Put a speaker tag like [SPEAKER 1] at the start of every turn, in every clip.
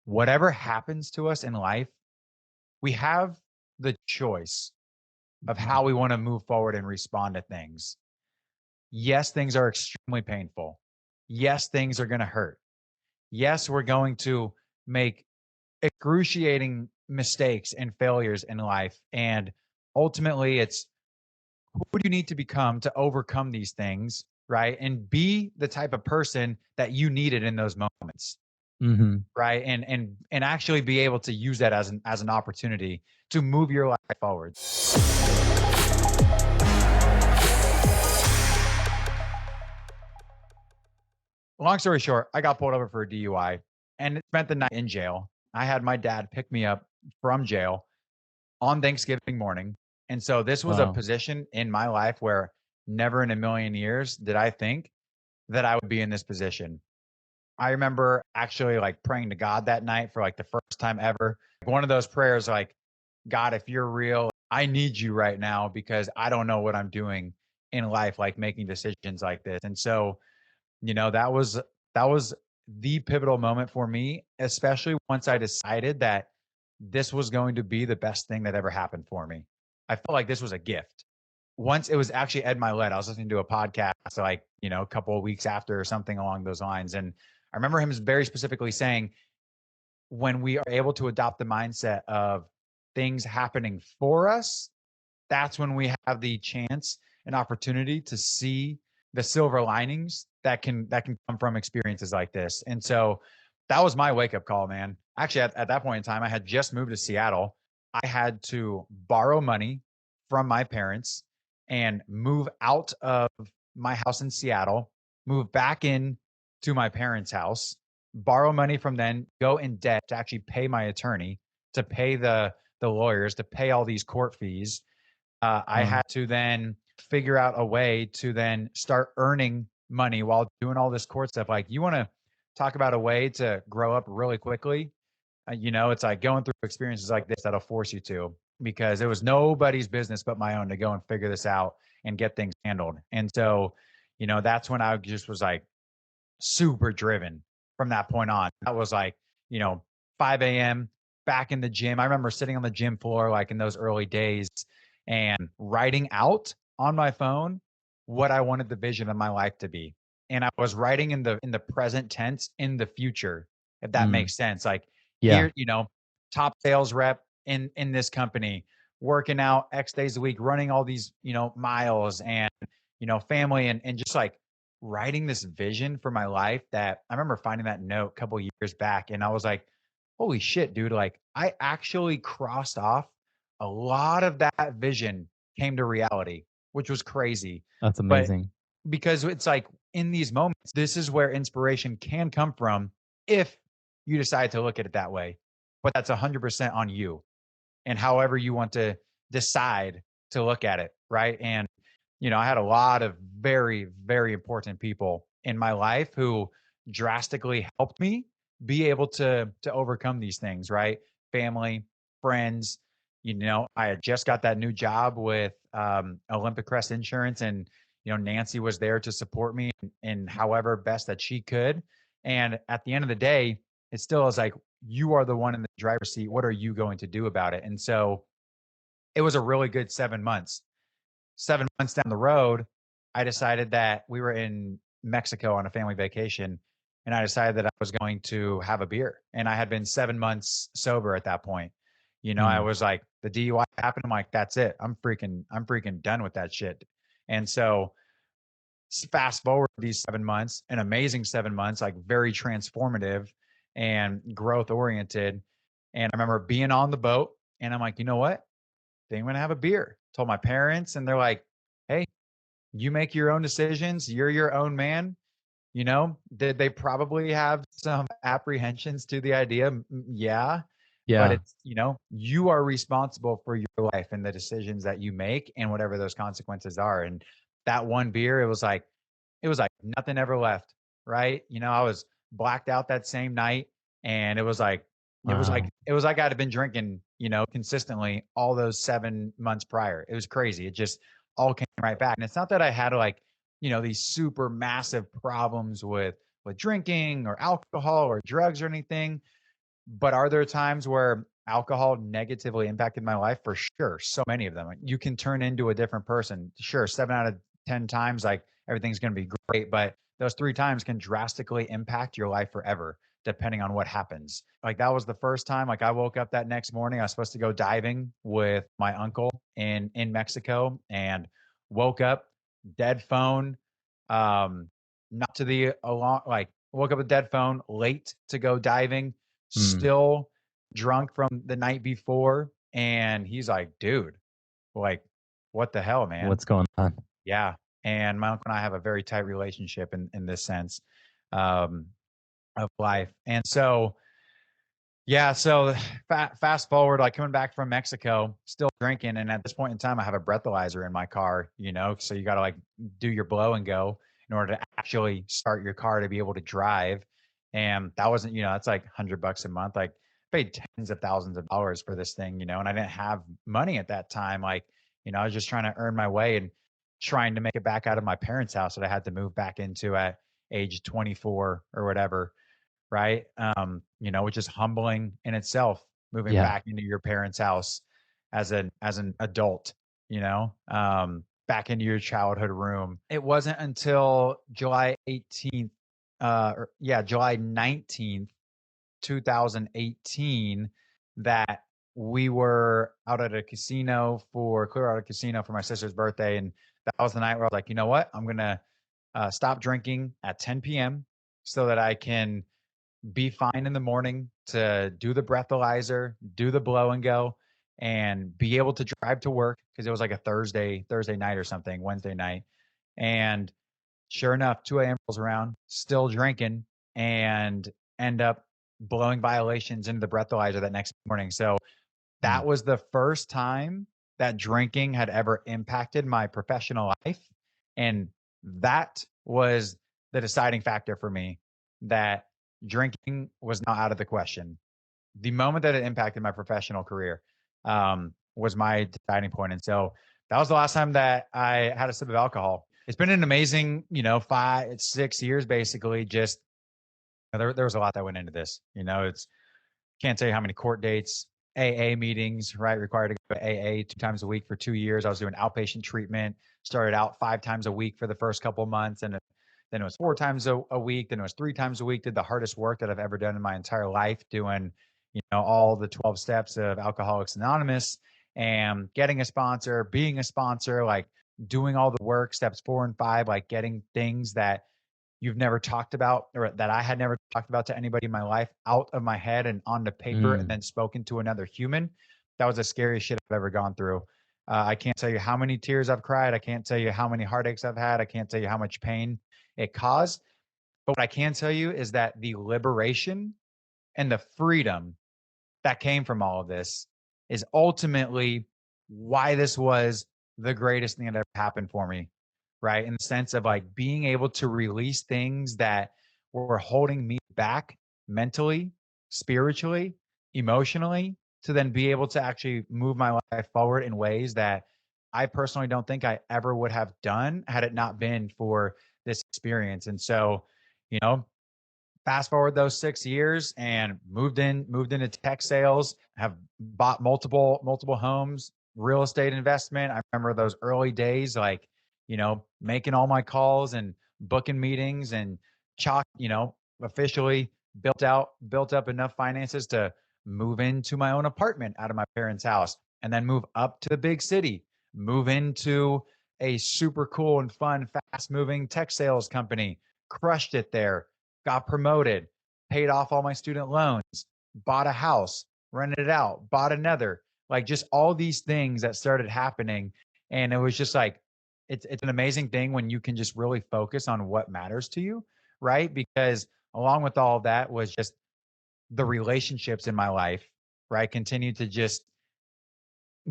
[SPEAKER 1] whatever happens to us in life, we have the choice of how we want to move forward and respond to things. Yes, things are extremely painful. Yes, things are going to hurt. Yes, we're going to make excruciating mistakes and failures in life. And ultimately, it's who do you need to become to overcome these things, right? And be the type of person that you needed in those moments,
[SPEAKER 2] Mm-hmm.
[SPEAKER 1] right? And actually be able to use that as an opportunity to move your life forward. Long story short, I got pulled over for a DUI and spent the night in jail. I had my dad pick me up from jail on Thanksgiving morning. And so this was a
[SPEAKER 2] Wow.
[SPEAKER 1] position in my life where never in a million years did I think that I would be in this position. I remember actually like praying to God that night for like the first time ever. One of those prayers like, God, if you're real, I need you right now because I don't know what I'm doing in life, like making decisions like this. And so, that was the pivotal moment for me, especially once I decided that this was going to be the best thing that ever happened for me. I felt like this was a gift. Once it was actually Ed Milet, I was listening to a podcast like, a couple of weeks after or something along those lines. And I remember him very specifically saying, when we are able to adopt the mindset of things happening for us, that's when we have the chance and opportunity to see the silver linings that can come from experiences like this. And so that was my wake up call, man. Actually, at that point in time, I had just moved to Seattle. I had to borrow money from my parents and move out of my house in Seattle, move back in to my parents' house, borrow money from them, go in debt to actually pay my attorney, to pay the lawyers, to pay all these court fees. I
[SPEAKER 2] Wow.
[SPEAKER 1] had to then figure out a way to then start earning money while doing all this court stuff. Like, you want to talk about a way to grow up really quickly? It's like going through experiences like this that'll force you to, because it was nobody's business but my own to go and figure this out and get things handled. And so, that's when I just was like super driven from that point on. That was like, you know, 5 a.m. back in the gym. I remember sitting on the gym floor like in those early days and writing out on my phone what I wanted the vision of my life to be. And I was writing in the present tense in the future, if that
[SPEAKER 2] Mm.
[SPEAKER 1] makes sense. Like,
[SPEAKER 2] Yeah.
[SPEAKER 1] here, top sales rep in this company, working out X days a week, running all these, miles, and family, and just like writing this vision for my life. That I remember finding that note a couple years back, and I was like, holy shit, dude, like I actually crossed off a lot of that vision came to reality, which was crazy.
[SPEAKER 2] That's
[SPEAKER 1] But
[SPEAKER 2] amazing.
[SPEAKER 1] because it's like in these moments, this is where inspiration can come from if you decide to look at it that way. But that's 100% on you and however you want to decide to look at it. Right. And, I had a lot of very, very important people in my life who drastically helped me be able to overcome these things. Right. Family, friends. I had just got that new job with Olympic Crest Insurance, and Nancy was there to support me in however best that she could. And at the end of the day, it still is like, you are the one in the driver's seat. What are you going to do about it? And so it was a really good 7 months. 7 months down the road, I decided that we were in Mexico on a family vacation. And I decided that I was going to have a beer. And I had been 7 months sober at that point. I
[SPEAKER 2] Mm.
[SPEAKER 1] was like, the DUI happened. I'm like, that's it. I'm freaking done with that shit. And so fast forward these 7 months, an amazing 7 months, like very transformative and growth oriented. And I remember being on the boat and I'm like, you know what? I think I'm gonna have a beer. Told my parents, and they're like, hey, you make your own decisions. You're your own man. Did they probably have some apprehensions to the idea? Yeah. But
[SPEAKER 2] Yeah.
[SPEAKER 1] it's, you are responsible for your life and the decisions that you make and whatever those consequences are. And that one beer, it was like nothing ever left, right? I was blacked out that same night, and
[SPEAKER 2] Wow.
[SPEAKER 1] it was like I'd been drinking, consistently all those 7 months prior. It was crazy. It just all came right back. And it's not that I had like, these super massive problems with drinking or alcohol or drugs or anything. But are there times where alcohol negatively impacted my life? For sure. So many of them. Like, you can turn into a different person. Sure, 7 out of 10 times, like, everything's going to be great, but those 3 times can drastically impact your life forever depending on what happens. Like, that was the first time, like, I woke up that next morning. I was supposed to go diving with my uncle in Mexico, and woke up, dead phone, um, not to the alarm, like, woke up with dead phone, late to go diving,
[SPEAKER 2] Mm.
[SPEAKER 1] still drunk from the night before. And he's like, dude, like, what the hell, man?
[SPEAKER 2] What's going on?
[SPEAKER 1] Yeah. And my uncle and I have a very tight relationship in this sense, um, of life. And so, yeah, so fast forward, like, coming back from Mexico, still drinking, and at this point in time, I have a breathalyzer in my car, so you gotta, like, do your blow and go in order to actually start your car to be able to drive, and that wasn't, that's like $100 a month, like, paid tens of thousands of dollars for this thing, and I didn't have money at that time, like, I was just trying to earn my way and trying to make it back out of my parents' house that I had to move back into at age 24 or whatever, right? Which is humbling in itself, moving
[SPEAKER 2] Yeah.
[SPEAKER 1] back into your parents' house as an adult, back into your childhood room. It wasn't until July 18th, July 19th, 2018, that we were out at a casino for Clearwater Casino for my sister's birthday. And that was the night where I was like, you know what? I'm going to stop drinking at 10 p.m. so that I can be fine in the morning to do the breathalyzer, do the blow and go, and be able to drive to work because it was like a Thursday night or something, Wednesday night. And sure enough, 2 a.m. rolls around, still drinking, and end up blowing violations into the breathalyzer that next morning. So
[SPEAKER 2] Mm.
[SPEAKER 1] that was the first time that drinking had ever impacted my professional life. And that was the deciding factor for me, that drinking was not out of the question. The moment that it impacted my professional career, was my deciding point. And so that was the last time that I had a sip of alcohol. It's been an amazing, 5, 6 years basically. Just, there was a lot that went into this. It's, can't tell you how many court dates, AA meetings, right? Required to go to AA 2 times a week for 2 years. I was doing outpatient treatment, started out 5 times a week for the first couple of months. And then it was 4 times a week. Then it was 3 times a week. Did the hardest work that I've ever done in my entire life, doing, all the 12 steps of Alcoholics Anonymous, and getting a sponsor, being a sponsor, like, doing all the work, steps 4 and 5, like, getting things that you've never talked about, or that I had never talked about to anybody in my life, out of my head and onto paper and
[SPEAKER 2] Mm.
[SPEAKER 1] then spoken to another human. That was the scariest shit I've ever gone through. I can't tell you how many tears I've cried. I can't tell you how many heartaches I've had. I can't tell you how much pain it caused. But what I can tell you is that the liberation and the freedom that came from all of this is ultimately why this was the greatest thing that ever happened for me, right? In the sense of, like, being able to release things that were holding me back mentally, spiritually, emotionally, to then be able to actually move my life forward in ways that I personally don't think I ever would have done had it not been for this experience. And so, you know, fast forward those 6 years and moved into tech sales, have bought multiple homes, real estate investment. I remember those early days, like, making all my calls and booking meetings, and officially built up enough finances to move into my own apartment out of my parents' house, and then move up to the big city, move into a super cool and fun, fast moving tech sales company, crushed it there, got promoted, paid off all my student loans, bought a house, rented it out, bought another, like, just all these things that started happening. And it was just like, it's an amazing thing when you can just really focus on what matters to you, right? Because along with all of that was just the relationships in my life, right? Continued to just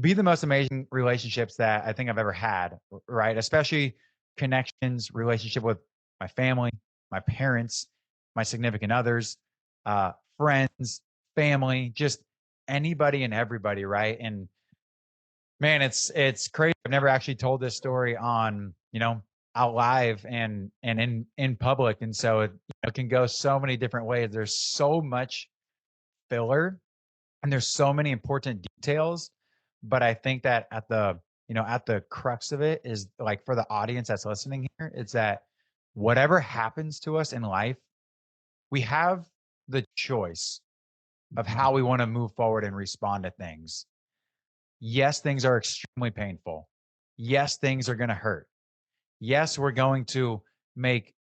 [SPEAKER 1] be the most amazing relationships that I think I've ever had, right? Especially connections, relationship with my family, my parents, my significant others, friends, family, just anybody and everybody, right? And man, it's crazy. I've never actually told this story on, out live and in public, and so it can go so many different ways. There's so much filler, and there's so many important details, but I think that at the crux of it is, like, for the audience that's listening here, it's that whatever happens to us in life, we have the choice of how we want to move forward and respond to things. Yes, things are extremely painful. Yes, things are going to hurt. Yes, we're going to make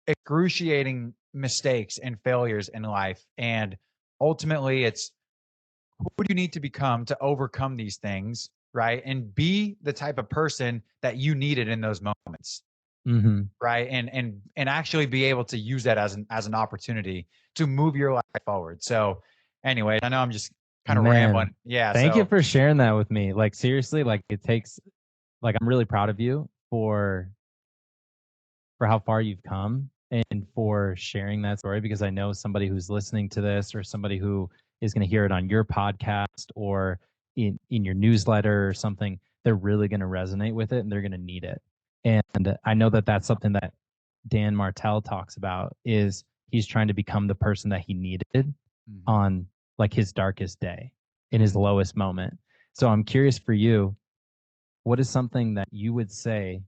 [SPEAKER 1] excruciating mistakes and failures in life. And ultimately, it's who do you need to become to overcome these things, right? And be the type of person that you needed in those moments,
[SPEAKER 2] Mhm.
[SPEAKER 1] right? And actually be able to use that as an opportunity to move your life forward. So, anyway, I know I'm just kind of
[SPEAKER 2] Man,
[SPEAKER 1] rambling. Yeah.
[SPEAKER 2] thank you
[SPEAKER 1] So,
[SPEAKER 2] for sharing that with me. Like, seriously, like, it takes like, I'm really proud of you for how far you've come and for sharing that story because I know somebody who's listening to this or somebody who is going to hear it on your podcast or in your newsletter or something, they're really going to resonate with it and they're going to need it. And I know that that's something that Dan Martell talks about is he's trying to become the person that he needed
[SPEAKER 1] mhm,
[SPEAKER 2] on like his darkest day in his
[SPEAKER 1] mhm.
[SPEAKER 2] lowest moment. So I'm curious for you, what is something that you would say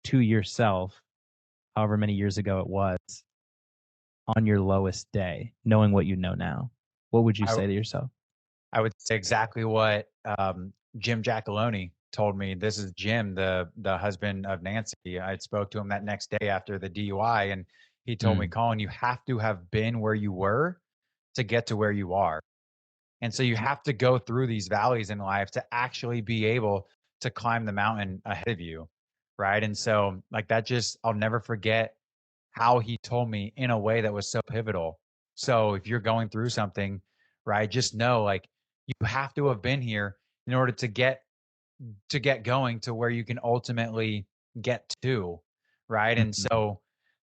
[SPEAKER 2] to yourself however many years ago it was, on your lowest day, knowing what you know now, what would you
[SPEAKER 1] I
[SPEAKER 2] say to yourself?
[SPEAKER 1] I would say exactly what Jim Jackaloni told me. This is Jim, the husband of Nancy. I spoke to him that next day after the DUI, and he told me,
[SPEAKER 2] Mm,
[SPEAKER 1] Colin, you have to have been where you were to get to where you are. And so you have to go through these valleys in life to actually be able to climb the mountain ahead of you. Right. And so, like, that just, I'll never forget how he told me in a way that was so pivotal. So if you're going through something, right, just know, like, you have to have been here in order to get going to where you can ultimately get to, right? And
[SPEAKER 2] mhm.
[SPEAKER 1] so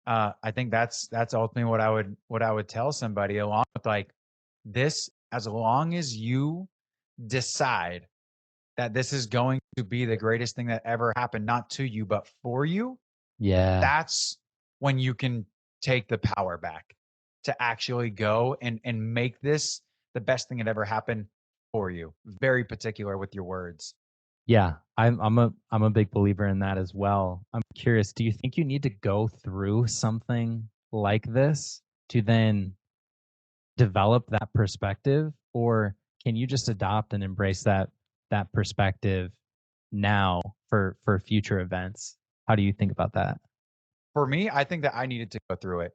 [SPEAKER 1] I think that's ultimately what I would tell somebody, along with, like, this, as long as you decide that this is going to be the greatest thing that ever happened, not to you, but for you,
[SPEAKER 2] Yeah.
[SPEAKER 1] that's when you can take the power back to actually go and make this the best thing that ever happened for you. Very particular with your words.
[SPEAKER 2] Yeah, I'm a big believer in that as well. I'm curious, do you think you need to go through something like this to then develop that perspective, or can you just adopt and embrace that perspective now for future events? How do you think about that?
[SPEAKER 1] For me, I think that I needed to go through it,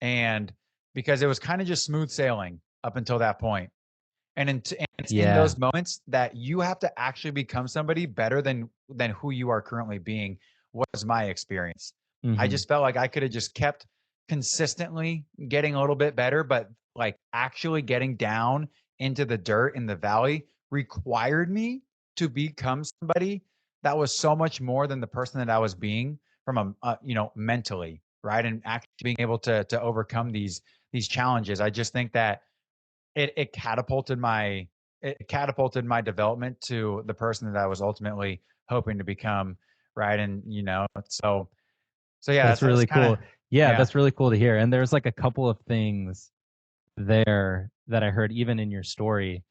[SPEAKER 1] and because it was kind of just smooth sailing up until that point. And it's in
[SPEAKER 2] Yeah.
[SPEAKER 1] those moments that you have to actually become somebody better than who you are currently being, was my experience. I
[SPEAKER 2] Mhm.
[SPEAKER 1] just felt like I could have just kept consistently getting a little bit better, but, like, actually getting down into the dirt in the valley required me to become somebody that was so much more than the person that I was being from mentally, right? And actually being able to overcome these challenges. I just think that it catapulted my development to the person that I was ultimately hoping to become, right? And, so yeah,
[SPEAKER 2] That's
[SPEAKER 1] that's
[SPEAKER 2] really
[SPEAKER 1] kinda
[SPEAKER 2] cool. Yeah,
[SPEAKER 1] yeah.
[SPEAKER 2] that's really cool to hear, and there's, like, a couple of things there that I heard even in your story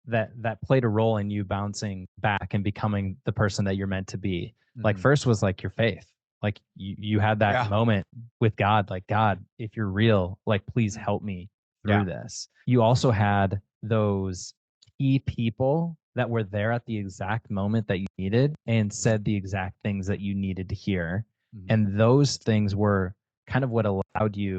[SPEAKER 2] that played a role in you bouncing back and becoming the person that you're meant to be. Like,
[SPEAKER 1] Mhm.
[SPEAKER 2] first was, like, your faith. Like, you had that
[SPEAKER 1] Yeah.
[SPEAKER 2] moment with God, like, "God, if you're real, like, please
[SPEAKER 1] Mhm.
[SPEAKER 2] help me
[SPEAKER 1] Yeah.
[SPEAKER 2] through this." You also had those key people that were there at the exact moment that you needed and
[SPEAKER 1] Mhm.
[SPEAKER 2] said the exact things that you needed to hear,
[SPEAKER 1] Mhm.
[SPEAKER 2] and those things were kind of what allowed you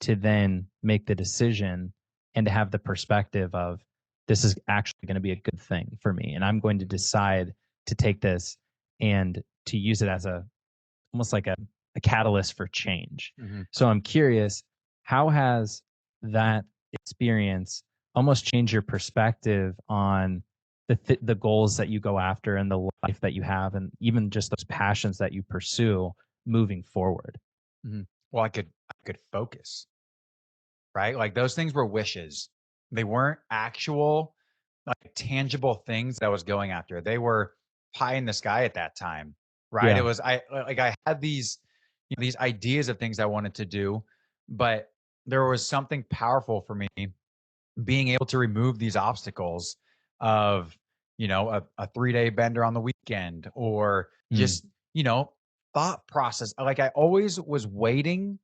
[SPEAKER 2] to then make the decision and to have the perspective of, this is actually going to be a good thing for me. And I'm going to
[SPEAKER 1] Mhm.
[SPEAKER 2] decide to take this and to use it as a almost like a catalyst for change.
[SPEAKER 1] Mhm.
[SPEAKER 2] So I'm curious, how has that experience almost changed your perspective on the goals that you go after and the life that you have, and even just those passions that you pursue moving forward?
[SPEAKER 1] Mhm. Well, I could focus, right? Like, those things were wishes. They weren't actual, like, tangible things that I was going after. They were pie in the sky at that time, right? It
[SPEAKER 2] Yeah.
[SPEAKER 1] was I had these ideas of things I wanted to do, but there was something powerful for me being able to remove these obstacles of, a 3-day bender on the weekend, or
[SPEAKER 2] Mm.
[SPEAKER 1] just, thought process. Like, I always was waiting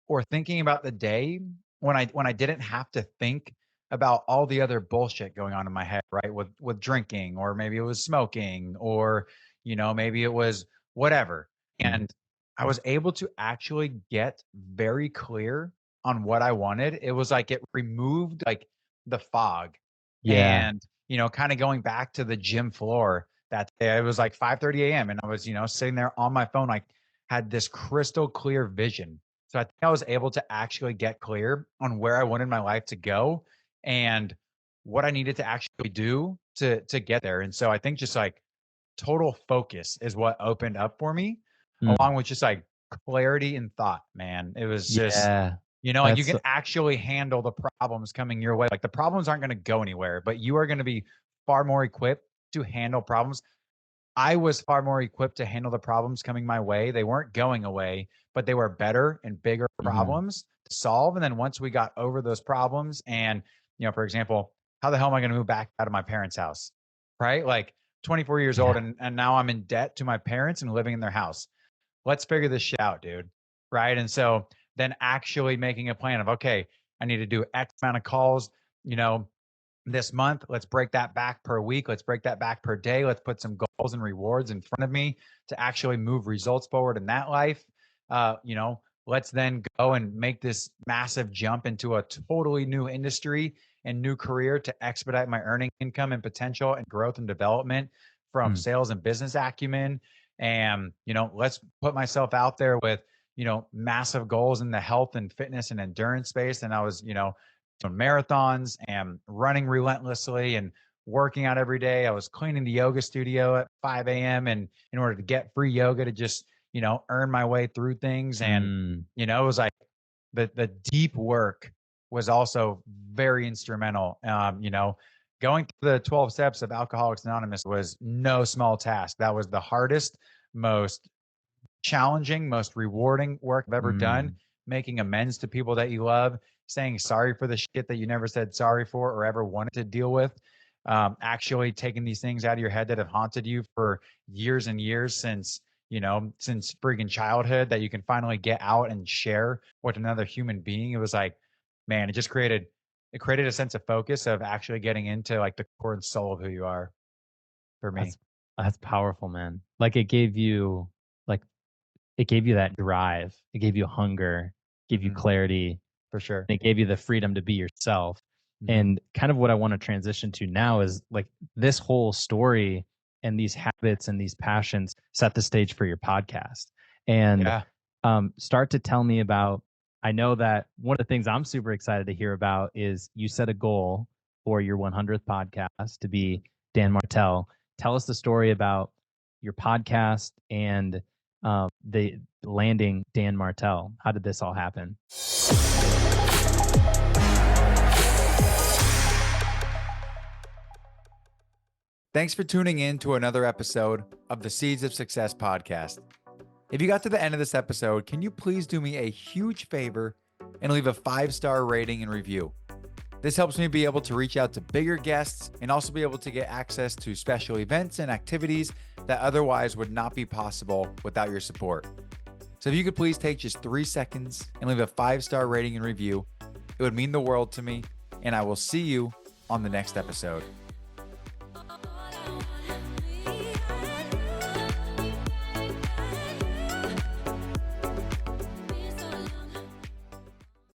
[SPEAKER 1] or thinking about the day when I didn't have to think about all the other bullshit going on in my head, right? With drinking, or maybe it was smoking, or maybe it was whatever.
[SPEAKER 2] Mm.
[SPEAKER 1] And I was able to actually get very clear on what I wanted. It was like it removed like the fog.
[SPEAKER 2] Yeah.
[SPEAKER 1] And kind of going back to the gym floor that day, it was like 5:30 a.m. and I was, sitting there on my phone, like had this crystal clear vision. So I think I was able to actually get clear on where I wanted my life to go and what I needed to actually do to get there. And so I think just like total focus is what opened up for me,
[SPEAKER 2] Mm.
[SPEAKER 1] along with just like clarity and thought, man. It was just,
[SPEAKER 2] Yeah.
[SPEAKER 1] like you
[SPEAKER 2] That's
[SPEAKER 1] can actually handle the problems coming your way. Like the problems aren't going to go anywhere, but you are going to be far more equipped to handle problems. I was far more equipped to handle the problems coming my way. They weren't going away, but they were better and bigger
[SPEAKER 2] mhm.
[SPEAKER 1] problems to solve. And then once we got over those problems, and, for example, how the hell am I going to move back out of my parents' house? Right? Like 24 years old,
[SPEAKER 2] Yeah.
[SPEAKER 1] and now I'm in debt to my parents and living in their house. Let's figure this shit out, dude. Right? And so then actually making a plan of, okay, I need to do X amount of calls, you know, this month. Let's break that back per week. Let's break that back per day. Let's put some goals and rewards in front of me to actually move results forward in that life. Let's then go and make this massive jump into a totally new industry and new career to expedite my earning income and potential and growth and development from
[SPEAKER 2] Mm.
[SPEAKER 1] sales and business acumen. And, let's put myself out there with, massive goals in the health and fitness and endurance space. And I was, doing marathons and running relentlessly and working out every day. I was cleaning the yoga studio at 5 a.m. and in order to get free yoga to just, earn my way through things. And,
[SPEAKER 2] Mm.
[SPEAKER 1] it was like the deep work was also very instrumental. Going through the 12 steps of Alcoholics Anonymous was no small task. That was the hardest, most challenging, most rewarding work I've ever done,
[SPEAKER 2] Mm.
[SPEAKER 1] making amends to people that you love, saying sorry for the shit that you never said sorry for or ever wanted to deal with. Actually taking these things out of your head that have haunted you for years and years since freaking childhood, that you can finally get out and share with another human being. It was like, man, it created a sense of focus of actually getting into like the core and soul of who you are for me.
[SPEAKER 2] That's powerful, man. Like like it gave you that drive. It gave you hunger, gave you
[SPEAKER 1] Mhm.
[SPEAKER 2] clarity,
[SPEAKER 1] For sure.
[SPEAKER 2] and it gave you the freedom to be yourself.
[SPEAKER 1] Mhm.
[SPEAKER 2] And kind of what I want to transition to now is like this whole story and these habits and these passions set the stage for your podcast. And
[SPEAKER 1] Yeah.
[SPEAKER 2] start to tell me about. I know that one of the things I'm super excited to hear about is you set a goal for your 100th podcast to be Dan Martell. Tell us the story about your podcast and the landing Dan Martell. How did this all happen?
[SPEAKER 1] Thanks for tuning in to another episode of the Seeds of Success podcast. If you got to the end of this episode, can you please do me a huge favor and leave a 5-star rating and review? This helps me be able to reach out to bigger guests and also be able to get access to special events and activities that otherwise would not be possible without your support. So if you could please take just 3 seconds and leave a 5-star rating and review, it would mean the world to me, and I will see you on the next episode.